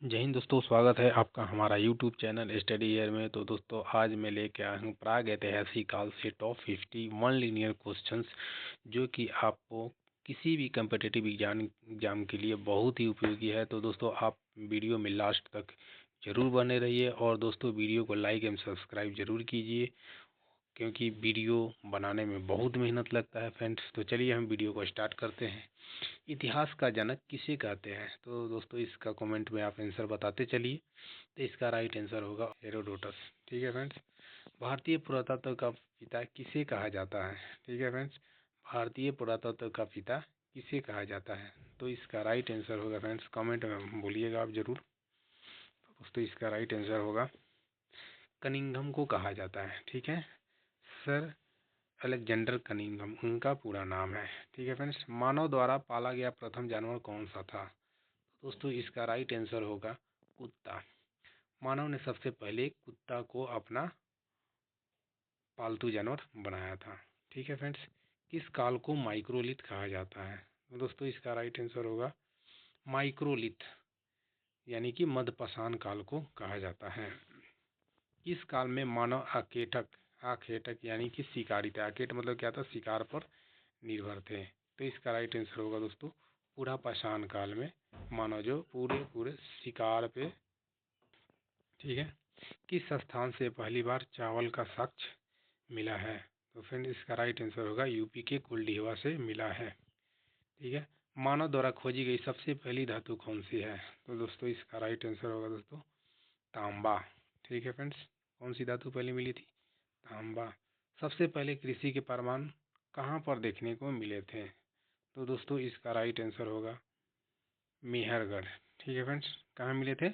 जय हिंद दोस्तों, स्वागत है आपका हमारा यूट्यूब चैनल स्टडी ईयर में। तो दोस्तों आज मैं लेके आया हूँ प्राग ऐतिहासिक काल से टॉप 50 वन लीनियर क्वेश्चंस, जो कि आपको किसी भी कम्पिटिटिव एग्जाम के लिए बहुत ही उपयोगी है। तो दोस्तों आप वीडियो में लास्ट तक ज़रूर बने रहिए और दोस्तों वीडियो को लाइक एंड सब्सक्राइब ज़रूर कीजिए, क्योंकि वीडियो बनाने में बहुत मेहनत लगता है फ्रेंड्स। तो चलिए हम वीडियो को स्टार्ट करते हैं। इतिहास का जनक किसे कहते हैं? तो दोस्तों इसका कमेंट में आप आंसर बताते चलिए। तो इसका राइट आंसर होगा हेरोडोटस। ठीक है फ्रेंड्स। भारतीय पुरातत्व का पिता किसे कहा जाता है? ठीक है फ्रेंड्स, भारतीय पुरातत्व का पिता किसे कहा जाता है? तो इसका राइट आंसर होगा फ्रेंड्स, कमेंट में बोलिएगा आप जरूर। तो दोस्तों इसका राइट आंसर होगा कनिंघम को कहा जाता है। ठीक है, सर अलेक्जेंडर कनिंघम उनका पूरा नाम है। ठीक है फ्रेंड्स। मानव द्वारा पाला गया प्रथम जानवर कौन सा था? दोस्तों इसका राइट आंसर होगा कुत्ता। मानव ने सबसे पहले कुत्ता को अपना पालतू जानवर बनाया था। ठीक है फ्रेंड्स। किस काल को माइक्रोलिथ कहा जाता है? तो दोस्तों इसका राइट आंसर होगा माइक्रोलिथ, यानी कि मध्यपाषाण काल को कहा जाता है। किस काल में मानव आखेटक यानी कि शिकारी थे? आखेट मतलब क्या था? शिकार पर निर्भर थे। तो इसका राइट आंसर होगा दोस्तों पुरापाषाण काल में मानव जो पूरे शिकार पे। ठीक है। किस स्थान से पहली बार चावल का साक्ष्य मिला है? तो फ्रेंड इसका राइट आंसर होगा यूपी के कुलडीहवा से मिला है। ठीक है। मानव द्वारा खोजी गई सबसे पहली धातु कौन सी है? तो दोस्तों इसका राइट आंसर होगा दोस्तों तांबा। ठीक है फ्रेंड्स। कौन सी धातु पहले मिली थी? तांबा। सबसे पहले कृषि के प्रमाण कहाँ पर देखने को मिले थे? तो दोस्तों इसका राइट आंसर होगा मेहरगढ़। ठीक है फ्रेंड्स। कहाँ मिले थे?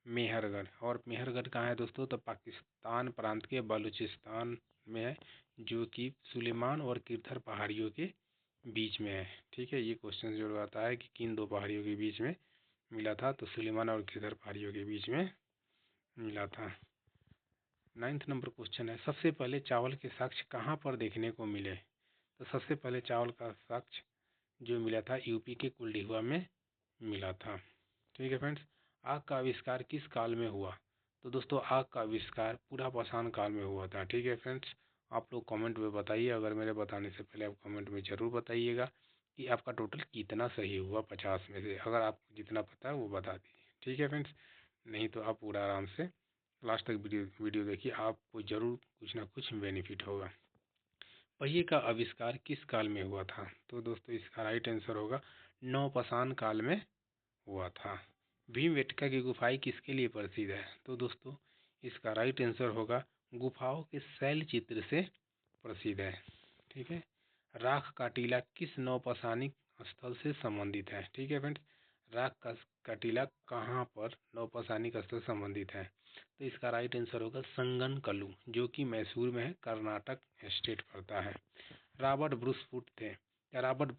मेहरगढ़। और मेहरगढ़ कहाँ है दोस्तों? तो पाकिस्तान प्रांत के बलूचिस्तान में है, जो कि सुलेमान और किरथर पहाड़ियों के बीच में है। ठीक है, ये क्वेश्चन जो आता है कि किन दो पहाड़ियों के बीच में मिला था? तो सुलेमान और किरथर पहाड़ियों के बीच में मिला था। 9th नंबर क्वेश्चन है, सबसे पहले चावल के साक्ष्य कहाँ पर देखने को मिले? तो सबसे पहले चावल का साक्ष्य जो मिला था यूपी के कुलडीहुआ में मिला था। ठीक है फ्रेंड्स। आग का आविष्कार किस काल में हुआ? तो दोस्तों आग का आविष्कार पुरापाषाण काल में हुआ था। ठीक है फ्रेंड्स। आप लोग कमेंट में बताइए, अगर मेरे बताने से पहले आप कमेंट में ज़रूर बताइएगा कि आपका टोटल कितना सही हुआ 50 में से। अगर आपको जितना पता है वो बता दीजिए। ठीक है फ्रेंड्स। नहीं तो आप पूरा आराम से लास्ट तक वीडियो देखिए, आपको ज़रूर कुछ ना कुछ बेनिफिट होगा। पहिए का आविष्कार किस काल में हुआ था? तो दोस्तों इसका राइट आंसर होगा नवपाषाण काल में हुआ था। भीमबेटका की गुफाएं किसके लिए प्रसिद्ध है? तो दोस्तों इसका राइट आंसर होगा गुफाओं के शैल चित्र से प्रसिद्ध है। ठीक है। राख का टीला किस नौपाषाणिक स्थल से संबंधित है? ठीक है फ्रेंड्स। राख का टीला कहाँ पर नौपाषाणिक स्थल संबंधित है? तो इसका राइट आंसर होगा संगनकल्लू, जो कि मैसूर में है, कर्नाटक स्टेट पड़ता है। रॉबर्ट ब्रूसफुट थे, या रॉबर्ट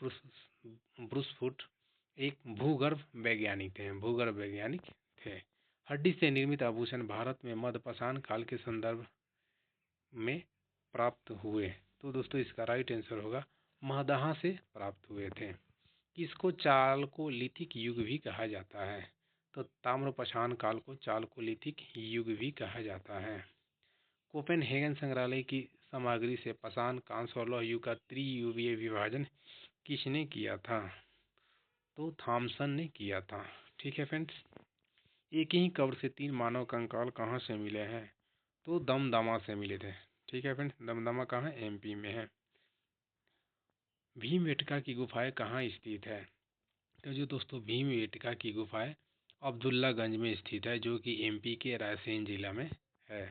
ब्रूसफुट एक भूगर्भ वैज्ञानिक थे, भूगर्भ वैज्ञानिक थे। हड्डी से निर्मित आभूषण भारत में मध्यपाषाण काल के संदर्भ में प्राप्त हुए। तो दोस्तों इसका राइट आंसर होगा महदहा से प्राप्त हुए थे। किसको चालकोलिथिक युग भी कहा जाता है? तो ताम्रपाषाण काल को चालकोलिथिक युग भी कहा जाता है। कोपेनहेगन संग्रहालय की सामग्री से पाषाण कांस्य और लौह युग का त्रियुगीय विभाजन किसने किया था? तो थॉमसन ने किया था। ठीक है फ्रेंड्स। एक ही कब्र से 3 मानव कंकाल कहाँ से मिले हैं? तो दमदमा से मिले थे। ठीक है फ्रेंड्स। दमदमा कहाँ है? एमपी में है। भीमबेटका की गुफाएं कहाँ स्थित है? तो जो दोस्तों भीमबेटका की गुफाएं अब्दुल्लागंज में स्थित है, जो कि एमपी के रायसेन जिला में है।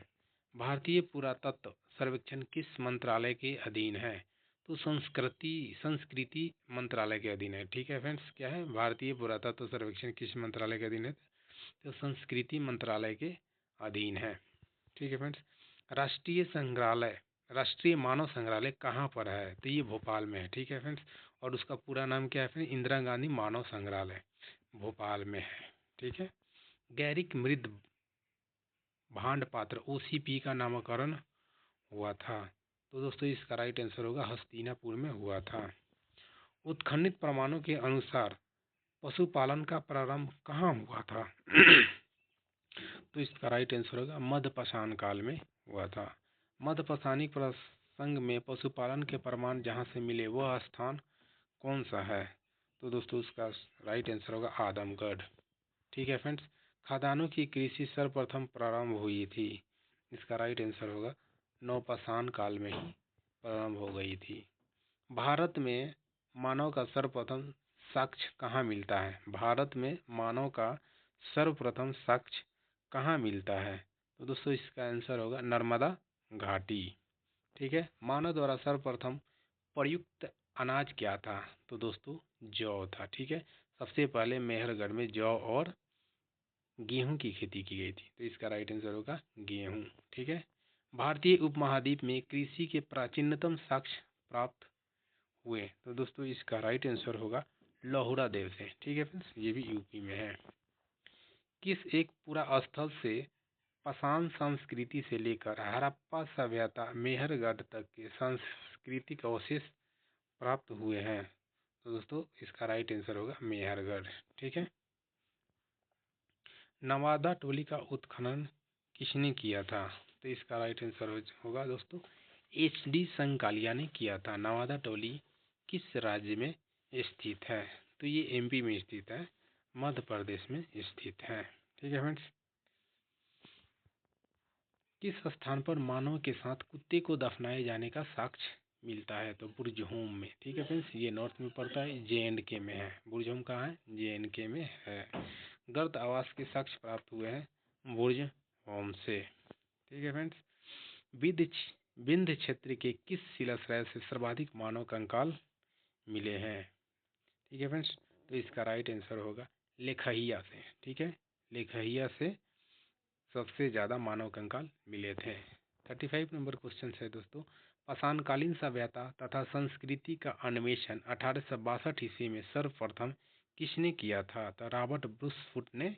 भारतीय पुरातत्व सर्वेक्षण किस मंत्रालय के अधीन है? तो संस्कृति मंत्रालय के अधीन है। ठीक है फ्रेंड्स। क्या है? भारतीय पुरातत्व सर्वेक्षण किस मंत्रालय के अधीन है? तो संस्कृति मंत्रालय के अधीन है। ठीक है फ्रेंड्स। राष्ट्रीय मानव संग्रहालय कहाँ पर है? तो ये भोपाल में है। ठीक है फ्रेंड्स। और उसका पूरा नाम क्या है फ्रेंड्स? इंदिरा गांधी मानव संग्रहालय भोपाल में है। ठीक है। गैरिक मृद भांड पात्र ओसीपी का नामकरण हुआ था? तो दोस्तों इसका राइट आंसर होगा हस्तिनापुर में हुआ था। उत्खननित प्रमाणों के अनुसार पशुपालन का प्रारंभ कहाँ हुआ था? तो इसका राइट आंसर होगा मध्यपाषाण काल में हुआ था। मध्यपाषाणिक प्रसंग में पशुपालन के प्रमाण जहाँ से मिले वह स्थान कौन सा है? तो दोस्तों उसका राइट आंसर होगा आदमगढ़। ठीक है फ्रेंड्स। खदानों की कृषि सर्वप्रथम प्रारंभ हुई थी। इसका राइट आंसर होगा नवपाषाण काल में ही प्रारंभ हो गई थी। भारत में मानव का सर्वप्रथम साक्ष्य कहाँ मिलता है? भारत में मानव का सर्वप्रथम साक्ष्य कहाँ मिलता है? तो दोस्तों इसका आंसर होगा नर्मदा घाटी। ठीक है। मानव द्वारा सर्वप्रथम प्रयुक्त अनाज क्या था? तो दोस्तों जौ था। ठीक है। सबसे पहले मेहरगढ़ में जौ और गेहूं की खेती की गई थी, तो इसका राइट आंसर होगा गेहूं। ठीक है। भारतीय उपमहाद्वीप में कृषि के प्राचीनतम साक्ष्य प्राप्त हुए, तो दोस्तों इसका राइट आंसर होगा लोहड़ा देव से। ठीक है फ्रेंड्स, ये भी यूपी में है। किस एक पूरा स्थल से पाषाण संस्कृति से लेकर हड़प्पा सभ्यता मेहरगढ़ तक के सांस्कृतिक अवशेष प्राप्त हुए हैं? तो दोस्तों इसका राइट आंसर होगा मेहरगढ़। ठीक है। नवादा टोली का उत्खनन किसने किया था? तो इसका राइट आंसर होगा दोस्तों HD संकालिया ने किया था। नवादा टोली किस राज्य में स्थित है? तो ये MP में स्थित है, मध्य प्रदेश में स्थित है। ठीक है फ्रेंड्स। किस स्थान पर मानव के साथ कुत्ते को दफनाए जाने का साक्ष्य मिलता है? तो बुर्जहोम में। ठीक है फ्रेंड्स, ये नॉर्थ में पड़ता है, JNK में है। बुर्जहोम कहाँ है? JNK में है। गर्द आवास के साक्ष्य प्राप्त हुए हैं बुर्जहोम से। ठीक है फ्रेंड्स। विंध्य क्षेत्र के किस शिलाश्रय से सर्वाधिक मानव कंकाल मिले हैं? ठीक है फ्रेंड्स, तो इसका राइट आंसर होगा लेखहिया से। ठीक है। लेखहिया से सबसे ज़्यादा मानव कंकाल मिले थे। 35 नंबर क्वेश्चन है दोस्तों। पाषाणकालीन सभ्यता तथा संस्कृति का अन्वेषण 1862 ईस्वी में सर्वप्रथम किसने किया था? तो रॉबर्ट ब्रूसफुट ने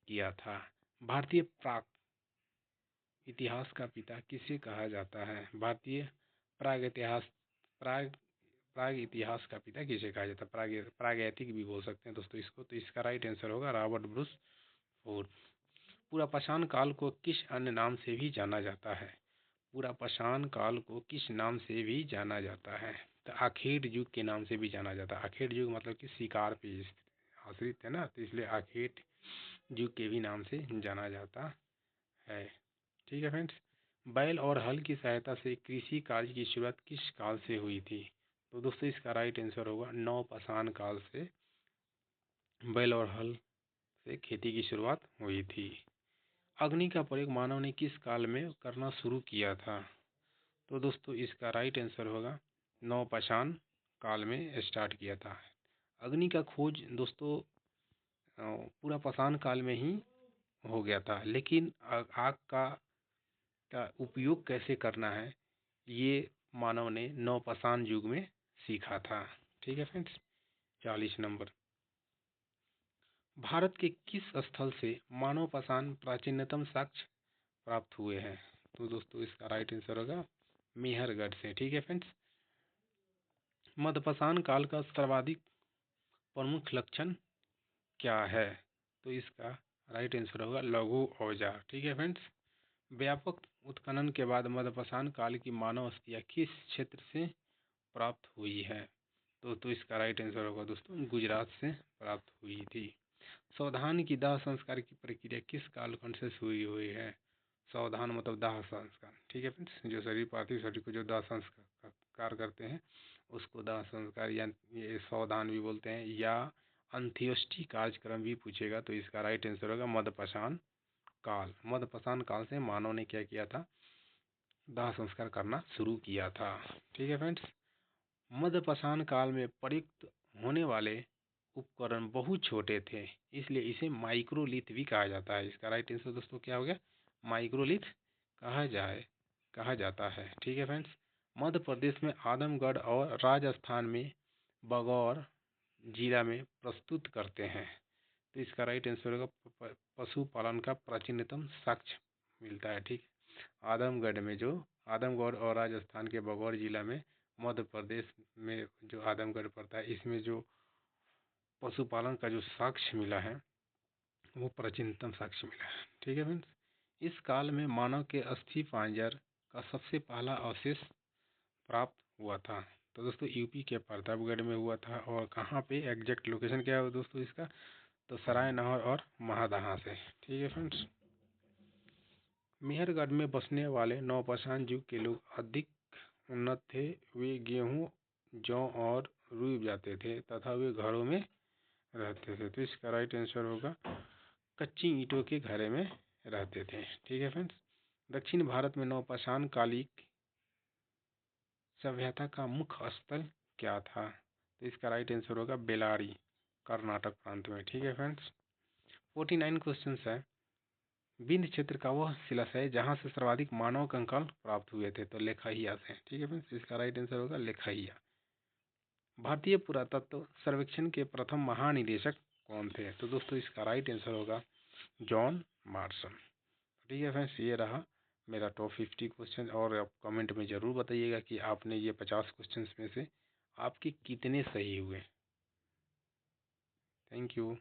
किया था। भारतीय प्राक इतिहास का पिता किसे कहा जाता है? भारतीय प्राग प्राग इतिहास का पिता किसे कहा जाता है? प्रागैतिक भी बोल सकते हैं दोस्तों इसको। तो इसका राइट आंसर होगा रॉबर्ट ब्रूसफुट। पुरापाषाण काल को किस अन्य नाम से भी जाना जाता है? पुरापाषाण काल को किस नाम से भी जाना जाता है? तो आखेट युग के नाम से भी जाना जाता है। आखेट युग मतलब कि शिकार पे आश्रित है ना, तो इसलिए आखेट युग के भी नाम से जाना जाता है। ठीक है फ्रेंड्स। बैल और हल की सहायता से कृषि कार्य की शुरुआत किस काल से हुई थी? तो दोस्तों इसका राइट आंसर होगा नवपाषाण काल से बैल और हल से खेती की शुरुआत हुई थी। अग्नि का प्रयोग मानव ने किस काल में करना शुरू किया था? तो दोस्तों इसका राइट आंसर होगा नवपाषाण काल में स्टार्ट किया था। अग्नि का खोज दोस्तों पूरा पाषाण काल में ही हो गया था, लेकिन आग का उपयोग कैसे करना है ये मानव ने नवपाषाण युग में सीखा था। ठीक है फ्रेंड्स। 40 नंबर। भारत के किस स्थल से मानव पाषाण प्राचीनतम साक्ष्य प्राप्त हुए हैं? तो दोस्तों इसका राइट आंसर होगा मेहरगढ़ से। ठीक है फ्रेंड्स। मध्यपाषाण काल का सर्वाधिक प्रमुख लक्षण क्या है? तो इसका राइट आंसर होगा लघु औजार। ठीक है फ्रेंड्स। व्यापक उत्खनन के बाद मध्यपाषाण काल की मानव अस्थियां किस क्षेत्र से प्राप्त हुई है? तो इसका राइट आंसर होगा दोस्तों गुजरात से प्राप्त हुई थी। सावधान की दाह संस्कार की प्रक्रिया किस कालखंड से शुरू हुई है? सावधान मतलब दाह संस्कार। ठीक है फ्रेंड्स, जो शरीर पार्थिव शरीर को जो दाह संस्कार करते हैं उसको दाह संस्कार या ये सावधान भी बोलते हैं, या अंत्येष्टि कार्यक्रम भी पूछेगा, तो इसका राइट आंसर होगा मध्यपाषाण काल। मध्यपाषाण काल से मानव ने क्या किया था? दाह संस्कार करना शुरू किया था। ठीक है फ्रेंड्स। मध्यपाषाण काल में प्रयुक्त होने वाले उपकरण बहुत छोटे थे, इसलिए इसे माइक्रोलिथ भी कहा जाता है। इसका राइट आंसर दोस्तों क्या हो गया? माइक्रोलिथ कहा जाता है। ठीक है फ्रेंड्स। मध्य प्रदेश में आदमगढ़ और राजस्थान में बगौर जिला में प्रस्तुत करते हैं, तो इसका राइट आंसर होगा पशुपालन का प्राचीनतम साक्ष्य मिलता है। ठीक। आदमगढ़ और राजस्थान के बगौर जिला में मध्य प्रदेश में जो आदमगढ़ पड़ता है, इसमें जो पशुपालन का जो साक्ष्य मिला है वो प्राचीनतम साक्ष्य मिला है। ठीक है फ्रेंड्स। इस काल में मानव के अस्थि पंजर का सबसे पहला अवशेष प्राप्त हुआ था। तो दोस्तों यूपी के प्रतापगढ़ में हुआ था। और कहाँ पे, एग्जैक्ट लोकेशन क्या है दोस्तों इसका, तो सराय नहर और महादहा से। ठीक है फ्रेंड्स। मेहरगढ़ में बसने वाले नवपाषाण युग के लोग अधिक उन्नत थे। वे गेहूं, जौ और रुई उपजाते थे तथा वे घरों में रहते थे। तो इसका राइट आंसर होगा कच्ची ईंटों के घरे में रहते थे। ठीक है फ्रेंड्स। दक्षिण भारत में नवपाषाण कालिक सभ्यता का मुख्य स्थल क्या था? तो इसका राइट आंसर होगा बेलारी, कर्नाटक प्रांत में। ठीक है फ्रेंड्स। 49 क्वेश्चन है। विंध्य क्षेत्र का वह शिलाशय जहाँ से सर्वाधिक मानव कंकाल प्राप्त हुए थे? तो लेखाहिया से। ठीक है फ्रेंड्स। इसका राइट आंसर होगा लेखाहिया। भारतीय पुरातत्व सर्वेक्षण के प्रथम महानिदेशक कौन थे? तो दोस्तों इसका राइट आंसर होगा जॉन मार्शल। ठीक है फ्रेंड्स। ये रहा मेरा टॉप 50 क्वेश्चन। और आप कमेंट में ज़रूर बताइएगा कि आपने ये 50 क्वेश्चन में से आपके कितने सही हुए। Thank you.